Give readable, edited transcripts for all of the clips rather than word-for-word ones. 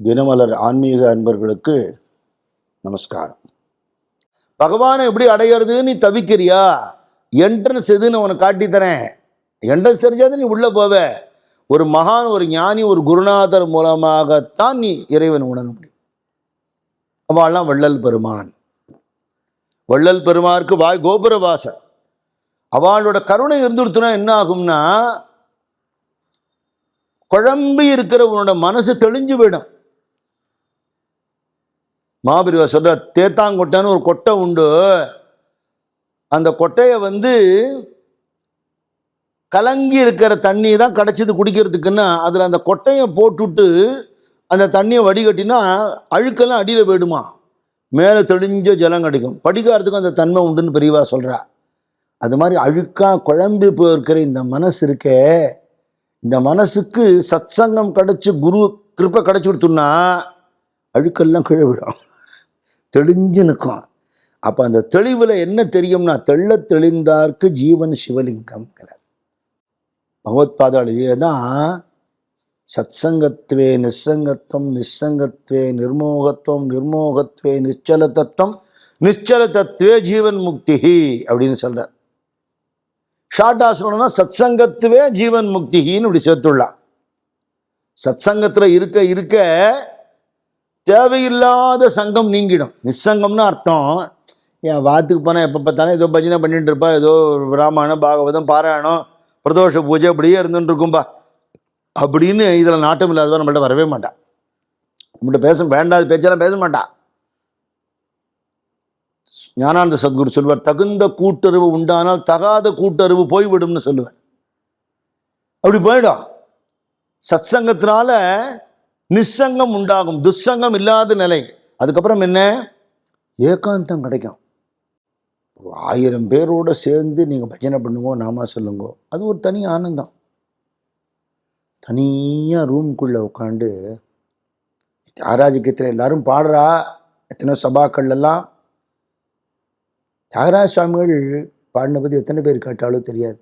தினமலர் ஆன்மீக அன்பர்களுக்கு நமஸ்காரம். பகவானை எப்படி அடையிறதுன்னு நீ தவிக்கிறியா? என்ட்ரன்ஸ் எதுன்னு உனக்கு காட்டித்தரேன். என்ட்ரன்ஸ் தெரிஞ்சாதான் நீ உள்ள போவ. ஒரு மகான், ஒரு ஞானி, ஒரு குருநாதர் மூலமாகத்தான் நீ இறைவன் உணர முடியும். அவள்லாம் வள்ளல் பெருமான். வள்ளல் பெருமாருக்கு வாய் கோபுர வாசல். அவளோட கருணை இருந்துடுத்துனா என்ன ஆகும்னா, குழம்பி இருக்கிற உன்னோட மனசு தெளிஞ்சு போயிடும். மாபிரிவா சொல்ற, தேத்தாங்கொட்டைன்னு ஒரு கொட்டை உண்டு. அந்த கொட்டையை கலங்கி இருக்கிற தண்ணி தான் கிடைச்சது குடிக்கிறதுக்குன்னா, அதில் அந்த கொட்டையை போட்டுட்டு அந்த தண்ணியை வடிகட்டினா அழுக்கெல்லாம் அடியில் போயிடுமா, மேலே தெளிஞ்ச ஜலம் கிடைக்கும். படிக்காரத்துக்கும் அந்த தன்மை உண்டுன்னு பெரியவா சொல்கிறா. அது மாதிரி அழுக்கா குழம்பி போயிருக்கிற இந்த மனசு இருக்கே, இந்த மனசுக்கு சத் சங்கம் கிடைச்சி குரு கிருப்பை கிடைச்சி கொடுத்தோம்னா அழுக்கெல்லாம் கீழே விடும், தெளிஞ்சு நிற்கும். அப்போ அந்த தெளிவில் என்ன தெரியும்னா, தெள்ள தெளிந்தார்க்கு ஜீவன் சிவலிங்கம்ங்கிறார் பகவத்பாதாலேயே தான். சத்சங்கத்வே நிசங்கத்துவம், நிசங்கத்வே நிர்மோகத்துவம், நிர்மோகத்வே நிச்சல தத்துவம், நிச்சல தத்துவே ஜீவன் முக்தி அப்படின்னு சொல்றார். ஷார்ட்டா சொல்லணும்னா சத்சங்கத்துவே ஜீவன் முக்தின்னு இப்படி சேர்த்துள்ளான். சத்சங்கத்தில் இருக்க இருக்க தேவையில்லாத சங்கம் நீங்கிடும். நிசங்கம்னு அர்த்தம், என் வாத்துக்கு போனால் எப்போ பார்த்தாலும் ஏதோ பஜனை பண்ணிட்டு இருப்பா, ஏதோ ராமாயணம் பாகவதம் பாராயணம் பிரதோஷ பூஜை அப்படியே இருந்துட்டு இருக்கும்பா அப்படின்னு இதில் நாட்டம் இல்லாதவா நம்மள்ட்ட வரவே மாட்டான். நம்மள்ட்ட பேச வேண்டாத பேச்செல்லாம் பேச மாட்டான். ஞானானந்த சத்குரு சொல்வார், தகுந்த கூட்டுறவு உண்டானால் தகாத கூட்டுறவு போய்விடும்னு சொல்லுவார். அப்படி போயிடும். சத் சங்கத்தினால நிசங்கம் உண்டாகும், துசங்கம் இல்லாத நிலை. அதுக்கப்புறம் என்ன, ஏகாந்தம் கிடைக்கும். 1000 பேரோட சேர்ந்து நீங்கள் பஜனை பண்ணுங்க, நாமா சொல்லுங்க, அது ஒரு தனி ஆனந்தம். தனியாக ரூம்குள்ளே உட்காந்து தியாகராஜ கீர்த்தனை எல்லாரும் பாடுறா, எத்தனை சபாக்கள்லாம் தியாகராஜ சுவாமிகள் பாடின பற்றி எத்தனை பேர் கேட்டாலும் தெரியாது.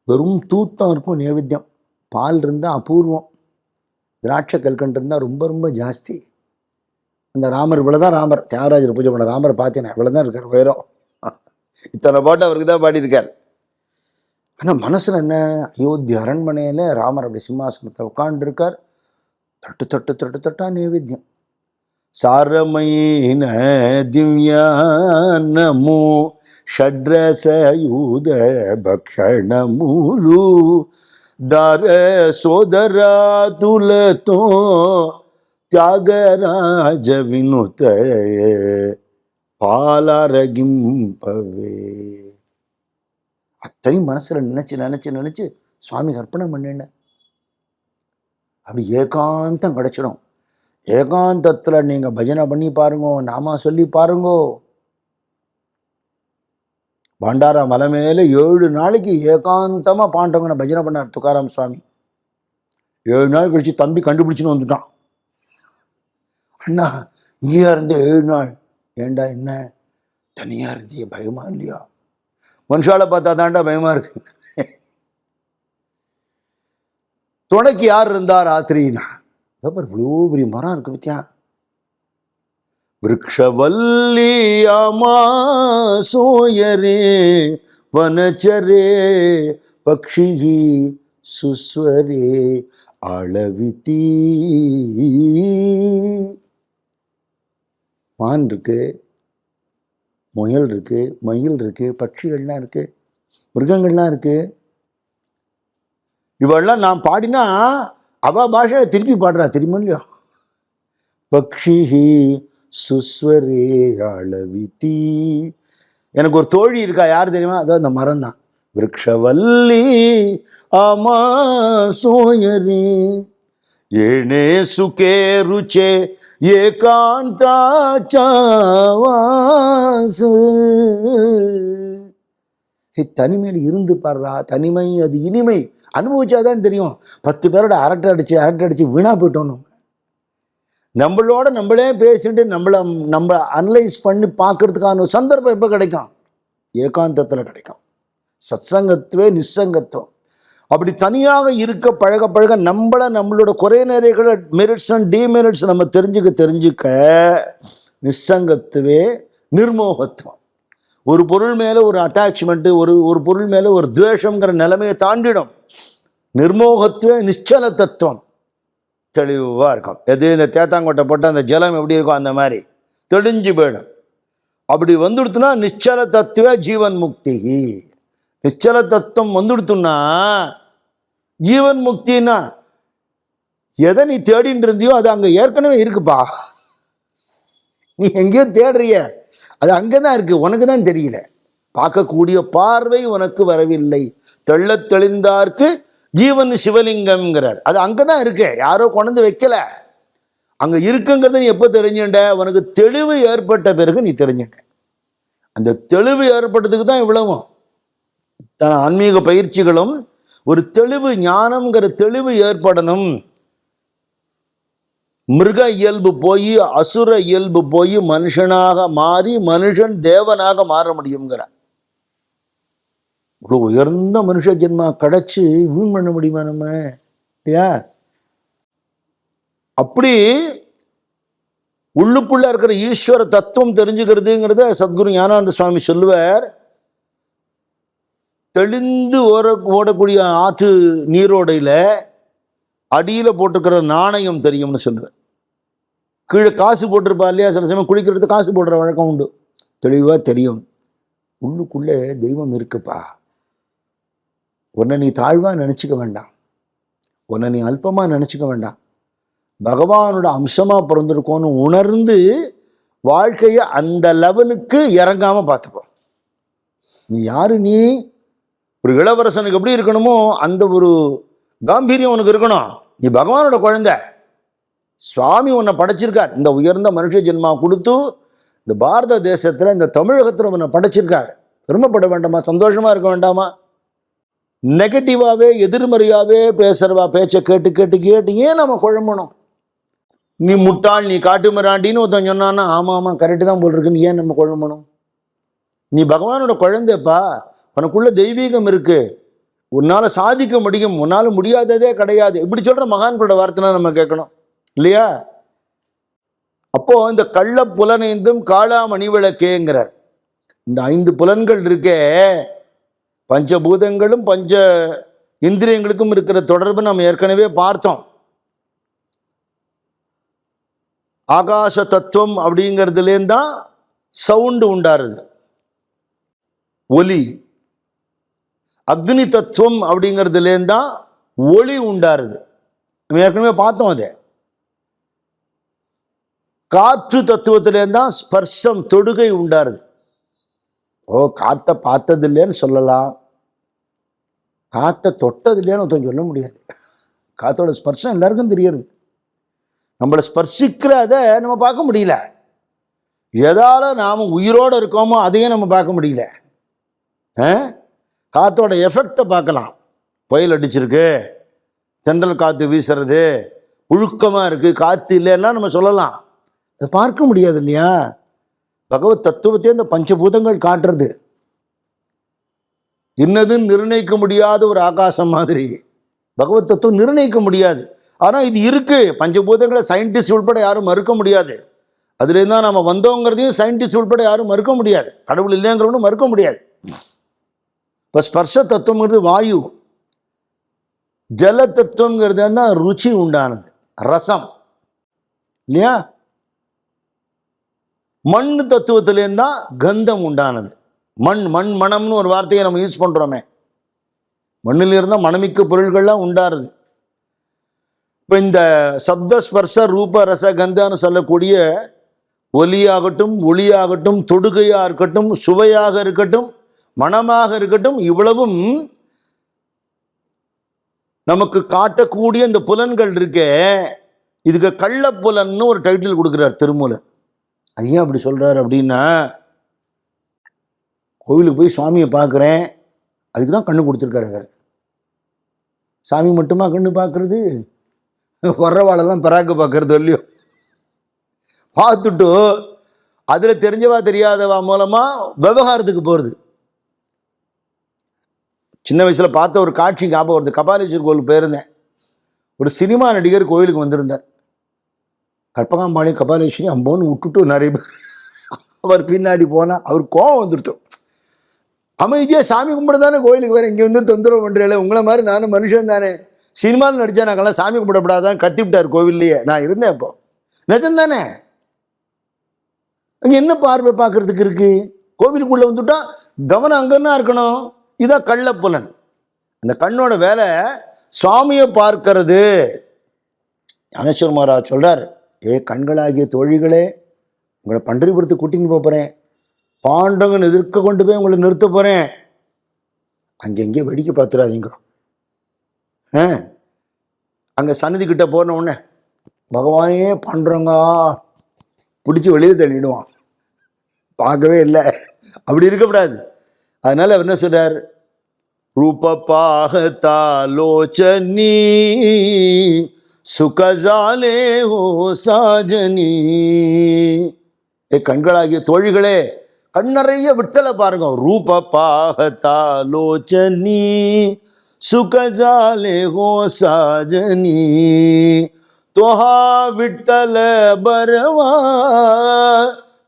வெறும் தூத்தம் இருக்கும், நைவேத்தியம் பால் இருந்தால் அபூர்வம், திராட்சை கல்கண்டு இருந்தால் ரொம்ப ரொம்ப ஜாஸ்தி. அந்த ராமர் இவ்வளோதான், ராமர் தியாகராஜர் பூஜை பண்ண ராமரை பார்த்தேன், இவ்வளோதான் இருக்கார் உயரம். இத்தனை பாட்டு அவருக்கு தான் பாடியிருக்கார். ஆனால் மனசில் என்ன, அயோத்தி அரண்மனையில் ராமர் அப்படி சிம்மாசனத்தை உட்காண்டிருக்கார். தட்டு தட்டு தட்டு தட்டா நைவேத்தியம். சாரமயின திவ்யானமோ ஷட்ரசயூத பக்ஷணமூலு தார சோதரா துலதோ தியாகராஜ வினுத பாலாரகிம்பவே. அத்தனையும் மனசுல நினைச்சு நினைச்சு நினைச்சு சுவாமி அர்ப்பணம் பண்ணின. அப்படி ஏகாந்தம் கிடைச்சிடும். ஏகாந்தத்துல நீங்க பஜனை பண்ணி பாருங்கோ, நாமா சொல்லி பாருங்கோ. பண்டாரா மலை மேல 7 நாளைக்கு ஏகாந்தமா பாண்டவங்க பஜனை பண்ணார் துக்காராம் சுவாமி. 7 நாள் கழிச்சு தம்பி கண்டுபிடிச்சுன்னு வந்துட்டான். அண்ணா இங்கேயா இருந்த 7 நாள்? ஏண்டா என்ன தனியா இருந்திய, பயமா இல்லையா? மனுஷால பார்த்தா தாண்டா பயமா இருக்கு. துணைக்கு யார் இருந்தா ராத்திரினா, இவ்வளோ பெரிய மரம் இருக்கு பத்தியா, விருக்ஷவல்லியாமா சோயரே வனச்சரே பக்ஷி சுஸ்வரே அளவித்தி. மான் இருக்கு, முயல் இருக்கு, மயில் இருக்கு, பட்சிகள்லாம் இருக்கு, மிருகங்கள்லாம் இருக்கு. இவெல்லாம் நான் பாடினா அவ பாஷை திருப்பி பாடுறா, தெரியுமா இல்லையா? பக்ஷி சுஸ்வரே அளவித்தி. எனக்கு ஒரு தோழி இருக்கா, யார் தெரியுமா? அதோ அந்த மரம் தான். விருக்ஷவல்லி ஆமா சோயரே ஏனே சுகே ருச்சே ஏகாந்தாச்சாவாசு. தனிமையில் இருந்து பாடுறா. தனிமை அது இனிமை, அனுபவிச்சாதான் தெரியும். 10 பேரோட அரட்டை அடிச்சு வீணா போயிட்டோம். நம்மளோட நம்மளே பேசிட்டு நம்ம அனலைஸ் பண்ணி பார்க்கறதுக்கான ஒரு சந்தர்ப்பம் எப்போ கிடைக்கும்? ஏகாந்தத்தில் கிடைக்கும். சத்சங்கத்துவே நிசங்கத்துவம். அப்படி தனியாக இருக்க பழக பழக நம்மளோட குறை நிறைகளை மெரிட்ஸ் அண்ட் டிமெரிட்ஸ் நம்ம தெரிஞ்சுக்க நிசங்கத்துவே நிர்மோகத்துவம். ஒரு பொருள் மேலே ஒரு அட்டாச்மெண்ட்டு, ஒரு பொருள் மேலே ஒரு துவேஷங்கிற நிலைமையை தாண்டிடும். நிர்மோகத்துவே நிச்சல தத்துவம் தெளிவாக இருக்கும். எது இந்த தேத்தாங்கொட்டை போட்டு அந்த ஜலம் எப்படி இருக்கும் அந்த மாதிரி தெளிஞ்சு போயிடும். அப்படி வந்துடுத்துனா நிச்சல தத்துவ ஜீவன் முக்தி. நிச்சல தத்துவம் வந்துடுத்துன்னா ஜீவன் முக்தின்னா எதை நீ தேடின்னு இருந்தியோ அது அங்கே ஏற்கனவே இருக்குப்பா. நீ எங்கேயோ தேடுறிய, அது அங்கே தான் இருக்கு, உனக்கு தான் தெரியல. பார்க்கக்கூடிய பார்வை உனக்கு வரவில்லை. தெள்ள தெளிந்தார்க்கு ஜீவன் சிவலிங்கம்ங்கிறார். அது அங்கே தான் இருக்கு, யாரோ கொண்டு வைக்கல, அங்கே இருக்குங்கிறத நீ எப்போ தெரிஞ்சுட்ட? உனக்கு தெளிவு ஏற்பட்ட பிறகு நீ தெரிஞ்சுட்ட. அந்த தெளிவு ஏற்பட்டதுக்கு தான் இவ்வளவும் தன் ஆன்மீக பயிற்சிகளும். ஒரு தெளிவு, ஞானம்ங்கிற தெளிவு ஏற்படணும். மிருக இயல்பு போய் அசுர இயல்பு போய் மனுஷனாக மாறி மனுஷன் தேவனாக மாற முடியுங்கிறார். இவ்வளோ உயர்ந்த மனுஷ ஜென்மா கிடைச்சி வீண் பண்ண முடியுமா நம்ம? இல்லையா? அப்படி உள்ளுக்குள்ள இருக்கிற ஈஸ்வர தத்துவம் தெரிஞ்சுக்கிறதுங்கிறத சத்குரு ஞானானந்த சுவாமி சொல்லுவார். தெளிந்து ஓடக்கூடிய ஆற்று நீரோடையில் அடியில் போட்டுக்கிற நாணயம் தெரியும்னு சொல்லுவேன். கீழே காசு போட்டிருப்பா இல்லையா, சில சமயம் குளிக்கிறது காசு போடுற வழக்கம் உண்டு. தெளிவாக தெரியும் உள்ளுக்குள்ளே தெய்வம் இருக்குப்பா. உன்னை நீ தாழ்வாக நினச்சிக்க வேண்டாம், உன்னை நீ அல்பமாக நினச்சிக்க வேண்டாம். பகவானோட அம்சமாக பிறந்திருக்கோன்னு உணர்ந்து வாழ்க்கையை அந்த லெவலுக்கு இறங்காமல் பார்த்துப்போம். நீ யாரு? நீ ஒரு இளவரசனுக்கு எப்படி இருக்கணுமோ அந்த ஒரு காம்பீரியம் உனக்கு இருக்கணும். நீ பகவானோட குழந்தை. சுவாமி உன்னை படைச்சிருக்கார். இந்த உயர்ந்த மனுஷ ஜென்மா கொடுத்து இந்த பாரத தேசத்தில், இந்த தமிழகத்தில் உன்னை படைச்சிருக்கார். பெருமைப்பட வேண்டாமா? சந்தோஷமாக இருக்க வேண்டாமா? நெகட்டிவாகவே எதிர்மறையாகவே பேசுகிறவா பேச்சை கேட்டு கேட்டு கேட்டு ஏன் நம்ம குழம்பணும்? நீ முட்டாள், நீ காட்டு மிராண்டின்னு ஒருத்தன் சொன்னான்னா ஆமாம் கரெக்டு தான் போல் இருக்குன்னு ஏன் நம்ம குழம்பணும்? நீ பகவானோட குழந்தைப்பா. உனக்குள்ள தெய்வீகம் இருக்கு, உன்னால் சாதிக்க முடியும், உன்னால் முடியாததே கிடையாது. இப்படி சொல்கிற மகான்களோட வார்த்தைனா நம்ம கேட்கணும் இல்லையா? அப்போ இந்த கள்ள புலனைந்தும் காளா மணிவிளக்கேங்கிறார். இந்த 5 புலன்கள் இருக்கே, பஞ்சபூதங்களும் பஞ்ச இந்திரியங்களுக்கும் இருக்கிற தொடர்பு நம்ம ஏற்கனவே பார்த்தோம். ஆகாச தத்துவம் அப்படிங்கிறதுலேருந்து தான் சவுண்டு உண்டாருது, ஒலி. அக்னி தத்துவம் அப்படிங்கிறதுலேருந்து தான் ஒளி உண்டாருது, நம்ம ஏற்கனவே பார்த்தோம். அதே காற்று தத்துவத்திலேருந்து தான் ஸ்பர்ஷம், தொடுகை உண்டாருது. காற்றை பார்த்தது இல்லைன்னு சொல்லலாம், காற்றை தொட்டது இல்லைன்னு ஒருத்தன் சொல்ல முடியாது. காற்றோட ஸ்பர்ஷம் எல்லாருக்கும் தெரியுது. நம்மளை ஸ்பர்சிக்கிறத நம்ம பார்க்க முடியல. எதால நாம் உயிரோடு இருக்கோமோ அதையும் நம்ம பார்க்க முடியல. காற்றோட எஃபெக்டை பார்க்கலாம். புயல் அடிச்சிருக்கு, தென்றல் காற்று வீசுறது, புழுக்கமாக இருக்குது, காற்று இல்லைன்னா நம்ம சொல்லலாம். அதை பார்க்க முடியாது இல்லையா? பகவத் தத்துவத்தையே இந்த பஞ்சபூதங்கள் காட்டுறது. இன்னதுன்னு நிர்ணயிக்க முடியாத ஒரு ஆகாசம் மாதிரி பகவத் தத்துவம் நிர்ணயிக்க முடியாது. ஆனால் இது இருக்கு. பஞ்சபூதங்களை சயின்டிஸ்ட் உள்பட யாரும் மறுக்க முடியாது. அதுலேருந்து தான் நம்ம வந்தோங்கிறதையும் சயின்டிஸ்ட் உள்பட யாரும் மறுக்க முடியாது. கடவுள் இல்லைங்கிறவனும் மறுக்க முடியாது. இப்போ ஸ்பர்ஷ தத்துவங்கிறது வாயு, ஜல தத்துவங்கிறது தான் ருச்சி உண்டானது, ரசம் இல்லையா? மண் தத்துவத்திலேருந்து தான் கந்தம் உண்டானது. மண் மணம்னு ஒரு வார்த்தையை நம்ம யூஸ் பண்ணுறோமே, மண்ணிலிருந்து தான் மணமிக்க பொருள்கள்லாம் உண்டாருது. இப்போ இந்த சப்த ஸ்பர்ஷ ரூப ரச கந்தான்னு சொல்லக்கூடிய ஒலியாகட்டும், ஒளியாகட்டும், தொடுகையாக இருக்கட்டும், சுவையாக இருக்கட்டும், மனமாக இருக்கட்டும், இவ்வளவும் நமக்கு காட்டக்கூடிய இந்த புலன்கள் இருக்கே, இதுக்கு கள்ளப்புலன்னு ஒரு டைட்டில் கொடுக்குறார் திருமூலர். அது ஏன் அப்படி சொல்கிறார் அப்படின்னா, கோவிலுக்கு போய் சுவாமியை பார்க்குறேன், அதுக்கு தான் கண்ணு கொடுத்துருக்காரு. வேறு சாமி மட்டுமா கண்ணு பார்க்குறது? வர்றவாளெல்லாம் பிறாக்கு பார்க்கறது இல்லையோ? பார்த்துட்டு அதில் தெரிஞ்சவா தெரியாதவா மூலமாக விவகாரத்துக்கு போகிறது. சின்ன வயசில் பார்த்த ஒரு காட்சி ஞாபகம் வருது. கபாலீஸ்வரர் கோயிலுக்கு போயிருந்தேன். ஒரு சினிமா நடிகர் கோயிலுக்கு வந்திருந்தார். கற்பகாம்பாளையம் கபாலீஸ்வரி அம்போன்னு விட்டுட்டு நிறைய பேர் அவர் பின்னாடி போனால் அவர் கோவம் வந்துடுத்து. அமைதியாக சாமி கும்பிட தானே கோயிலுக்கு வேறு, இங்கே வந்து தொந்தரவு பண்ணுறேன், உங்களை மாதிரி நானும் மனுஷன் தானே, சினிமாவில் நடித்தா நாங்கள்லாம் சாமி கும்பிடப்படாதான் கத்தி விட்டார் கோவில்லையே. நான் இருந்தேன் அப்போ. நிஜம் தானே? அங்கே என்ன பார்வை பார்க்கறதுக்கு இருக்கு? கோவிலுக்குள்ளே வந்துட்டா கவனம் அங்கன்னா இருக்கணும். இதான் கள்ளப்புலன். அந்த கண்ணோட வேலை சுவாமியை பார்க்கறது. ஞானேஸ்வர மகாராஜ் சொல்றார், கண்களாகிய தோழிகளே, உங்களை பண்டரிபுரத்துக்கு கூட்டின்னு போகிறேன், பாண்டவன் எதிர்க்க கொண்டு போய் உங்களை நிறுத்த போகிறேன், அங்கெங்கே வெடிக்க பார்த்துடாதீங்க. அங்கே சன்னதி கிட்ட போன உடனே பகவானே பாண்டுறங்க பிடிச்சி வெளியே தள்ளிடுவான், பார்க்கவே இல்லை. அப்படி இருக்கக்கூடாது. அதனால அவர் என்ன சொல்றார், ரூப பாகத்தாலோச்சனி சுகஜாலே ஹோ சாஜனி. கண்களாகிய தோழிகளே, கண்ணறைய விட்டலை பாருங்க. ரூப பாகத்தாலோச்சனி சுகஜாலே ஹோ சாஜனி தோஹா விட்டல பரவா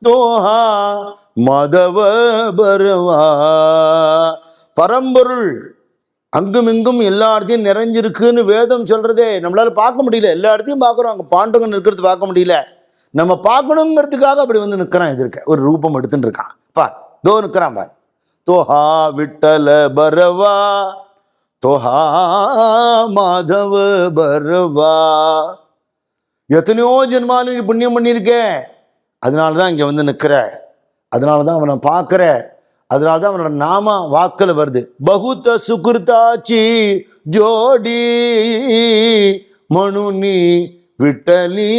தோஹா மாதவ பரவா. பரம்பொருள் அங்கும் இங்கும் எல்லா இடத்தையும் நிறைஞ்சிருக்குன்னு வேதம் சொல்றதே. நம்மளால பார்க்க முடியல, எல்லா இடத்தையும் பார்க்குறோம், அங்கே பாண்டவன் இருக்கிறது பார்க்க முடியல. நம்ம பார்க்கணுங்கிறதுக்காக அப்படி வந்து நிற்கிறான், எதிர்க்க ஒரு ரூபம் எடுத்துட்டு இருக்கான். பார், தோ நிற்கிறான் பார். தோஹா விட்டல பரவா தோஹா மாதவ பரவா. எத்தனையோ ஜென்மாலும் நீ புண்ணியம் பண்ணியிருக்கேன், அதனால தான் இங்கே வந்து நிற்கிற, அதனால தான் அவனை பார்க்குற, அதனால தான் அவனோட நாம வாக்கில் வருது. பகுத்த சுகிருத்தாச்சி ஜோடி மனுனி விட்டலி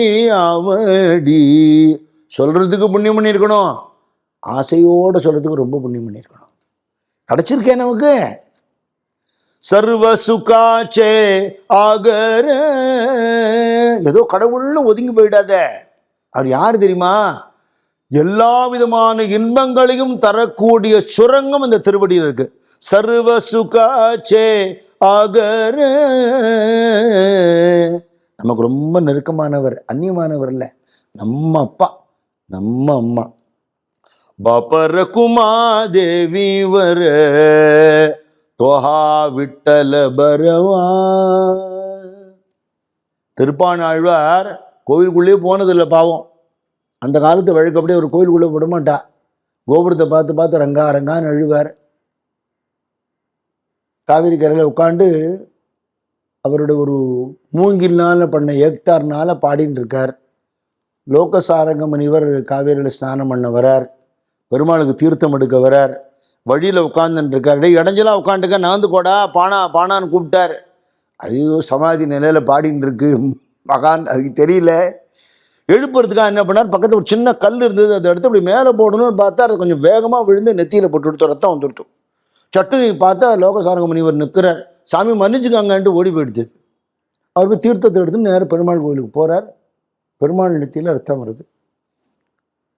அவடி. சொல்றதுக்கு புண்ணியம் பண்ணியிருக்கணும், ஆசையோடு சொல்றதுக்கு ரொம்ப புண்ணியம் பண்ணியிருக்கணும். கிடைச்சிருக்கேன் நமக்கு. சர்வ சுகாச்சே ஆகர. ஏதோ கடவுள்னு ஒதுங்கி போயிடாத. அவர் யாரு தெரியுமா? எல்லா விதமான இன்பங்களையும் தரக்கூடிய சுரங்கம் இந்த திருவடியில் இருக்கு. சர்வ சுகாச்சே ஆகர. நமக்கு ரொம்ப நெருக்கமானவர், அந்நியமானவர் இல்லை, நம்ம அப்பா, நம்ம அம்மா. பாப்பர குமா தேவி வர தோஹா விட்டல பரவா. திருப்பாணாழ்வார் கோவிலுக்குள்ளேயே போனதில்லை பாவம். அந்த காலத்து வழக்கப்படியே ஒரு கோயிலுக்குள்ளே விடமாட்டா. கோபுரத்தை பார்த்து பார்த்து ரங்கா ரங்கான்னு அழுவார். காவிரி கரையில் உட்காந்து அவரோட ஒரு மூங்கில்னால பண்ண ஏக்தார்னால பாடின்னு இருக்கார். லோகசாரங்க முனிவர் காவேரியில் ஸ்நானம் பண்ண வரார், பெருமாளுக்கு தீர்த்தம் எடுக்க வரார். வழியில் உட்காந்துன்னு இருக்கார். டே இடைஞ்சலாக உட்காந்துக்க, நகர்ந்து கோடா பானா பானான்னு கூப்பிட்டார். ஐயோ சமாதி நிலையில் பாடின்னு இருக்கு மகான், அதுக்கு தெரியல. எழுப்புறதுக்காக என்ன பண்ணார், பக்கத்தில் ஒரு சின்ன கல் இருந்தது, அதை எடுத்து அப்படி மேலே போடணும்னு பார்த்தா அது கொஞ்சம் வேகமாக விழுந்து நெத்தியில் போட்டு கொடுத்தோம், ரத்தம் வந்துடுத்து. சட்டுனி பார்த்தா லோகசாரங்க முனிவர் நிற்கிறார். சாமி மன்னிச்சுக்காங்கன்ட்டு ஓடி போயிடுச்சு. அவர் போய் தீர்த்தத்தை எடுத்து நேரம் பெருமாள் கோவிலுக்கு போகிறார். பெருமாள் நெத்தியில் ரத்தம் வருது.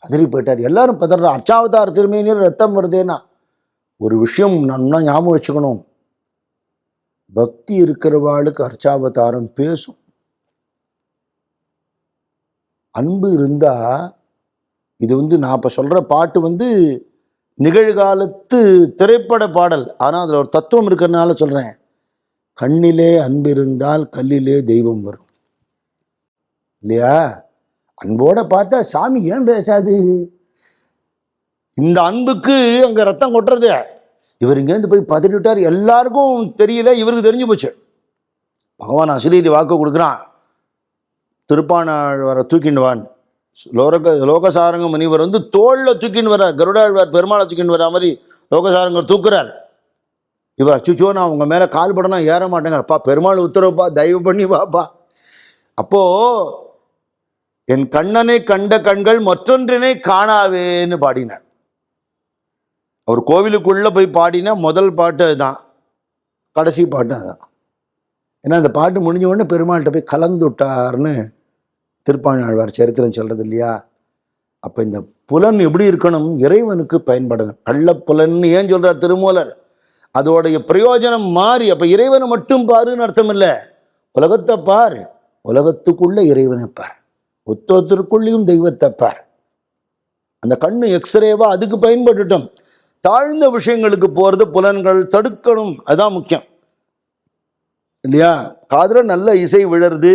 அதிரி போயிட்டார். எல்லாரும் பதற, அர்ச்சாவதார திருமேனியில் ரத்தம் வருதேன்னா. ஒரு விஷயம் நல்லா ஞாபகம் வச்சுக்கணும், பக்தி இருக்கிறவாளுக்கு அர்ச்சாவதாரம் பேசும். அன்பு இருந்தா, இது நான் இப்போ சொல்ற பாட்டு நிகழ்காலத்து திரைப்பட பாடல், ஆனால் அதில் ஒரு தத்துவம் இருக்கிறதுனால சொல்றேன். கண்ணிலே அன்பு இருந்தால் கல்லிலே தெய்வம் வரும் இல்லையா? அன்போட பார்த்தா சாமி ஏன் பேசாது? இந்த அன்புக்கு அங்க ரத்தம் கொட்டுறது. இவர் இங்கேருந்து போய் பதறிவிட்டார், எல்லாருக்கும் தெரியல, இவருக்கு தெரிஞ்சு போச்சு. பகவான் அசரீரி வாக்கு கொடுக்குறான், திருப்பாணாழ்வாரை தூக்கின்வான். லோகசாரங்க முனிவர் தோளில் தூக்கின்னு வர்றார். கருடாழ்வார் பெருமாளை தூக்கின்னு வர்ற மாதிரி லோகசாரங்கர் தூக்குறார். இவர் அச்சுச்சோ நான் உங்கள் மேலே கால் படனா ஏற மாட்டேங்கிறப்பா, பெருமாள் உத்தரவுப்பா, தயவு பண்ணி வாப்பா. அப்போ என் கண்ணனை கண்ட கண்கள் மற்றொன்றினை காணாவேன்னு பாடினார். அவர் கோவிலுக்குள்ளே போய் பாடினா முதல் பாட்டு அதுதான், கடைசி பாட்டு அதுதான். ஏன்னா அந்த பாட்டு முடிஞ்ச உடனே பெருமாள்கிட்ட போய் கலந்து விட்டார்னு திருப்பாணாழ்வார் சரித்திரம் சொல்கிறது இல்லையா? அப்போ இந்த புலன் எப்படி இருக்கணும்? இறைவனுக்கு பயன்படணும். கள்ளப்புலன் ஏன் சொல்கிறார் திருமூலர்? அதோடைய பிரயோஜனம் மாறி, அப்ப இறைவனை மட்டும் பாருன்னு அர்த்தம் இல்லை, உலகத்தை பார், உலகத்துக்குள்ள இறைவனை பார், ஒத்தொத்தருக்குள்ளேயும் தெய்வத்தை பார். அந்த கண்ணு எக்ஸ்ரேவா அதுக்கு பயன்பட்டுட்டோம். தாழ்ந்த விஷயங்களுக்கு போறது புலன்கள் தடுக்கணும், அதுதான் முக்கியம் இல்லையா? காதுல நல்ல இசை விழருது,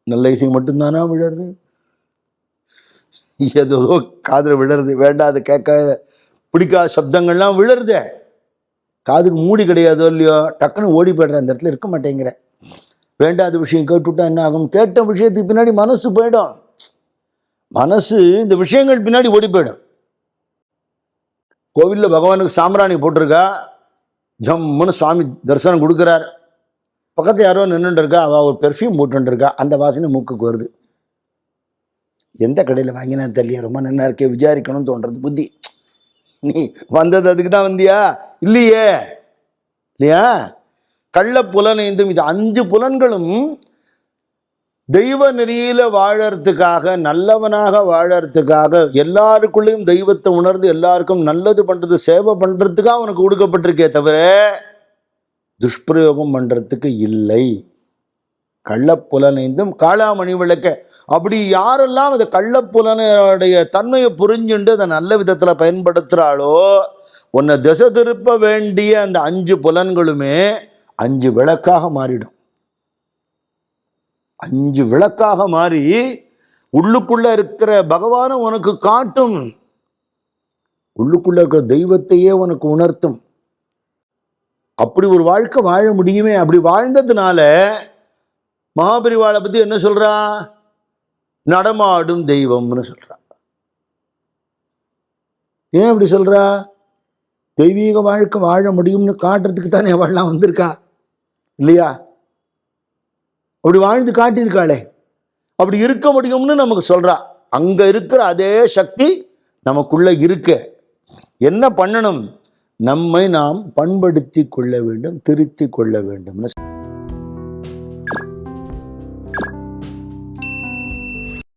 நல்ல இசை மட்டும்தானா விழருது? ஏதோ காதுல விழருது, வேண்டாத கேட்க பிடிக்காத சப்தங்கள்லாம் விழருதே, காதுக்கு மூடி கிடையாதோ இல்லையோ, டக்குன்னு ஓடி போய்டுற, அந்த இடத்துல இருக்க மாட்டேங்கிற. வேண்டாத விஷயம் கேட்டுவிட்டா என்ன ஆகும்? கேட்ட விஷயத்துக்கு பின்னாடி மனசு போயிடும். மனசு இந்த விஷயங்கள் பின்னாடி ஓடி போயிடும். கோவிலில் பகவானுக்கு சாம்பிராணி போட்டிருக்கா, ஜம்முன்னு சுவாமி தரிசனம் கொடுக்குறார், பக்கத்து யாரோ நின்றுட்டு இருக்கா, அவள் ஒரு பெர்ஃப்யூம் போட்டுருக்கா, அந்த வாசனை மூக்குக்கு வருது. எந்த கடையில் வாங்கினா தெரியல, ரொம்ப நல்லா இருக்கே, விசாரிக்கணும்னு தோன்றது புத்தி. நீ வந்தது அதுக்கு தான் வந்தியா? இல்லையே, இல்லையா? கள்ள புலனைந்தும், இது 5 புலன்களும் தெய்வ நெறியில வாழறதுக்காக, நல்லவனாக வாழறதுக்காக, எல்லாருக்குள்ளேயும் தெய்வத்தை உணர்ந்து எல்லாருக்கும் நல்லது பண்றது, சேவை பண்றதுக்காக உனக்கு கொடுக்கப்பட்டிருக்கே தவிர துஷ்பிரயோகம் பண்றதுக்கு இல்லை. கள்ளப்புலனைந்தும் காளாமணி விளக்க. அப்படி யாரெல்லாம் அந்த கள்ளப்புலனுடைய தன்மையை புரிஞ்சுண்டு அதை நல்ல விதத்துல பயன்படுத்துறாளோ, உன்னை திசை திருப்ப வேண்டிய அந்த 5 புலன்களுமே 5 விளக்காக மாறிடும். 5 விளக்காக மாறி உள்ளுக்குள்ள இருக்கிற பகவானை உனக்கு காட்டும், உள்ளுக்குள்ள இருக்கிற தெய்வத்தையே உனக்கு உணர்த்தும். அப்படி ஒரு வாழ்க்கை வாழ முடியுமே. அப்படி வாழ்ந்ததுனால மகாபெரிவாளை பத்தி என்ன சொல்றா? நடமாடும் தெய்வம்னு சொல்றா. ஏன் அப்படி சொல்றா? தெய்வீக வாழ்க்கை வாழ முடியும்னு காட்டுறதுக்கு தானே அவள்லாம் வந்திருக்கா, இல்லையா? அப்படி வாழ்ந்து காட்டியிருக்காளே, அப்படி இருக்க முடியும்னு நமக்கு சொல்றா. அங்க இருக்கிற அதே சக்தி நமக்குள்ள இருக்கு. என்ன பண்ணணும்? நம்மை நாம் பண்படுத்தி கொள்ள வேண்டும், திருத்தி கொள்ள வேண்டும்.